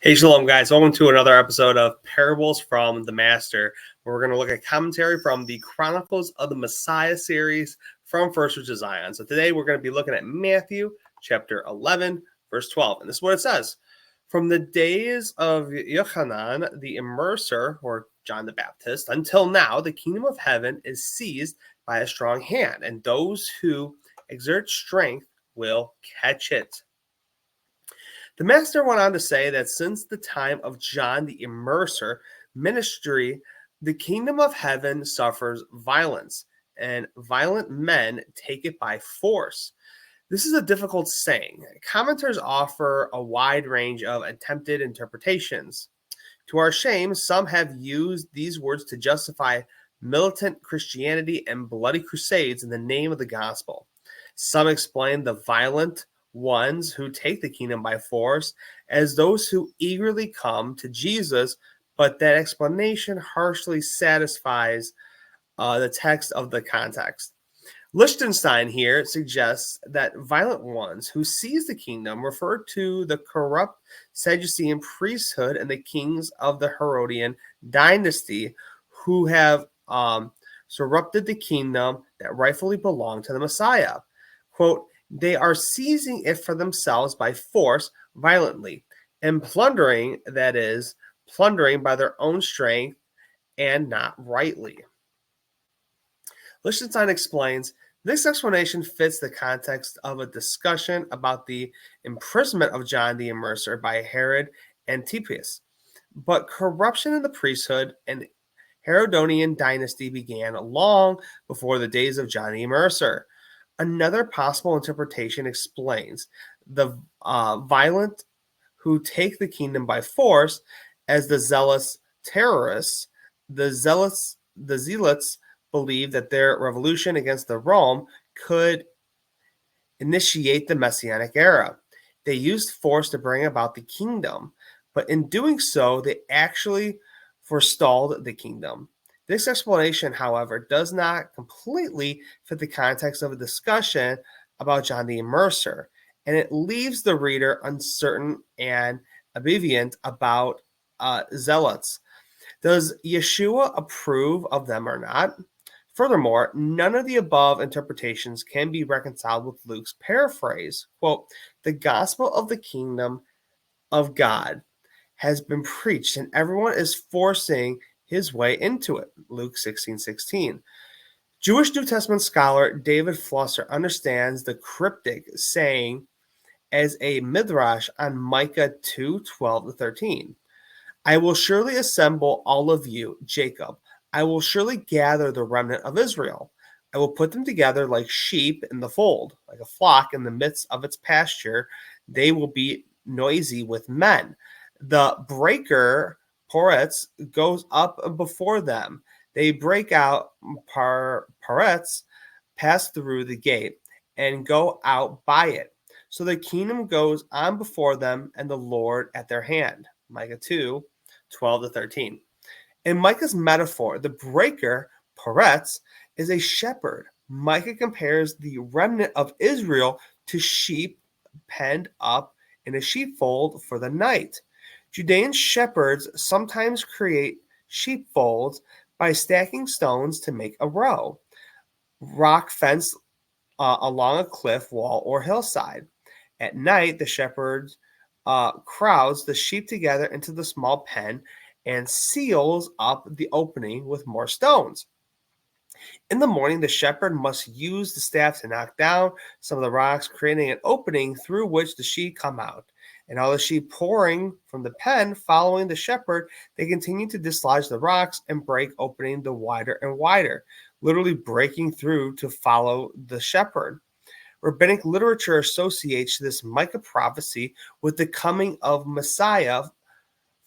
Hey, Shalom, guys. Welcome to another episode of Parables from the Master, where we're going to look at commentary from the Chronicles of the Messiah series from First Fruits of Zion. So today we're going to be looking at Matthew chapter 11, verse 12. And this is what it says. From the days of Yochanan the Immerser, or John the Baptist, until now, the kingdom of heaven is seized by a strong hand, and those who exert strength will catch it. The master went on to say that since the time of John the Immerser ministry, the kingdom of heaven suffers violence, and violent men take it by force. This is a difficult saying. Commenters offer a wide range of attempted interpretations. To our shame, some have used these words to justify militant Christianity and bloody crusades in the name of the gospel. Some explain the violent ones who take the kingdom by force as those who eagerly come to Jesus, but that explanation harshly satisfies the text of the context. Lichtenstein here suggests that violent ones who seize the kingdom refer to the corrupt Sadducean priesthood and the kings of the Herodian dynasty who have disrupted the kingdom that rightfully belonged to the Messiah. Quote, they are seizing it for themselves by force violently and plundering, that is, plundering by their own strength and not rightly. Lichtenstein explains, this explanation fits the context of a discussion about the imprisonment of John the Immerser by Herod Antipas. But corruption in the priesthood and Herodian dynasty began long before the days of John the Immerser. Another possible interpretation explains the violent who take the kingdom by force as the zealous terrorists. The zealots believed that their revolution against the Rome could initiate the Messianic era. They used force to bring about the kingdom, but in doing so, they actually forestalled the kingdom. This explanation, however, does not completely fit the context of a discussion about John the Immerser, and it leaves the reader uncertain and ambivalent about zealots. Does Yeshua approve of them or not? Furthermore, none of the above interpretations can be reconciled with Luke's paraphrase. Quote, the gospel of the kingdom of God has been preached, and everyone is forcing his way into it. Luke 16:16. Jewish New Testament scholar David Flusser understands the cryptic saying as a midrash on Micah 2:12-13. I will surely assemble all of you, Jacob. I will surely gather the remnant of Israel. I will put them together like sheep in the fold, like a flock in the midst of its pasture. They will be noisy with men. The breaker, Poretz, goes up before them. They break out, Poretz, pass through the gate, and go out by it. So the kingdom goes on before them, and the Lord at their hand. Micah 2:12-13. In Micah's metaphor, the breaker, Poretz, is a shepherd. Micah compares the remnant of Israel to sheep penned up in a sheepfold for the night. Judean shepherds sometimes create sheepfolds by stacking stones to make a row, rock fence along a cliff wall or hillside. At night, the shepherds crowds the sheep together into the small pen and seals up the opening with more stones. In the morning, the shepherd must use the staff to knock down some of the rocks, creating an opening through which the sheep come out. And all the sheep pouring from the pen, following the shepherd, they continue to dislodge the rocks and break, opening the wider and wider, literally breaking through to follow the shepherd. Rabbinic literature associates this Micah prophecy with the coming of Messiah.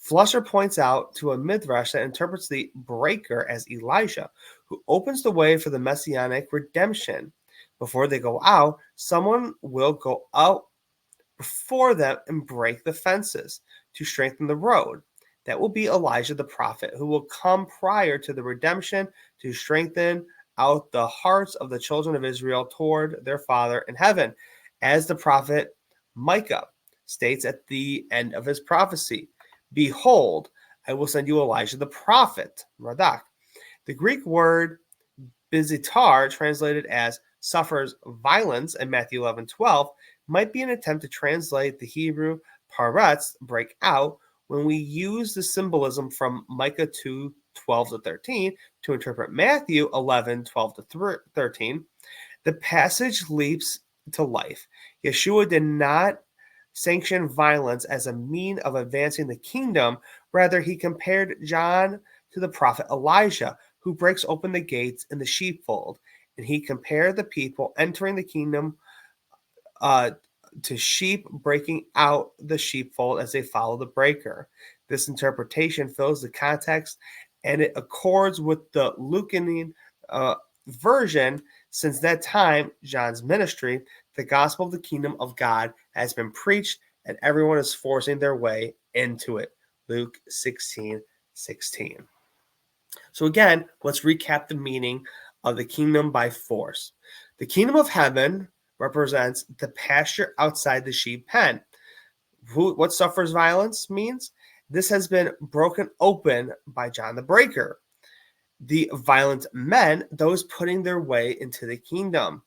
Flusser points out to a midrash that interprets the breaker as Elijah, who opens the way for the messianic redemption. Before they go out, someone will go out before them and break the fences to strengthen the road. That will be Elijah the prophet, who will come prior to the redemption to strengthen out the hearts of the children of Israel toward their Father in heaven, as the prophet Micah states at the end of his prophecy. Behold, I will send you Elijah the prophet, Radak. The Greek word bizitar, translated as suffers violence in Matthew 11:12, might be an attempt to translate the Hebrew paretz, break out, when we use the symbolism from Micah 2:12-13 to interpret Matthew 11:12-13. The passage leaps to life. Yeshua did not sanction violence as a mean of advancing the kingdom. Rather, he compared John to the prophet Elijah, who breaks open the gates in the sheepfold. And he compared the people entering the kingdom to sheep breaking out the sheepfold as they follow the breaker. This interpretation fills the context and it accords with the Lucanean version. Since that time, John's ministry, the gospel of the kingdom of God, has been preached and everyone is forcing their way into it. Luke 16:16. So again, let's recap the meaning of the kingdom by force. The kingdom of heaven represents the pasture outside the sheep pen. What suffers violence means this has been broken open by John the Breaker. The violent men, those putting their way into the kingdom.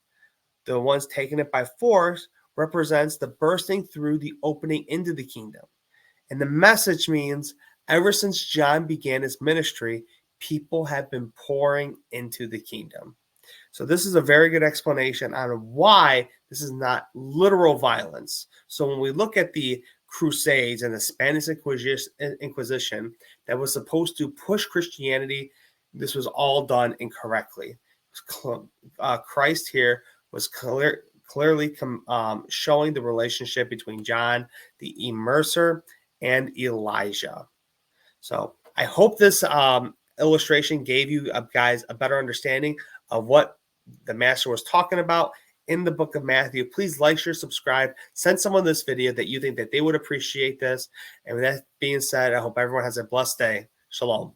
The ones taking it by force represents the bursting through the opening into the kingdom. And the message means ever since John began his ministry, people have been pouring into the kingdom. So this is a very good explanation on why this is not literal violence. So when we look at the Crusades and the Spanish Inquisition that was supposed to push Christianity, this was all done incorrectly. Christ here was clearly showing the relationship between John, the immerser, and Elijah. So I hope this illustration gave you guys a better understanding of what the master was talking about in the book of Matthew. Please like, share, subscribe, send someone this video that you think that they would appreciate this. And with that being said, I hope everyone has a blessed day. Shalom.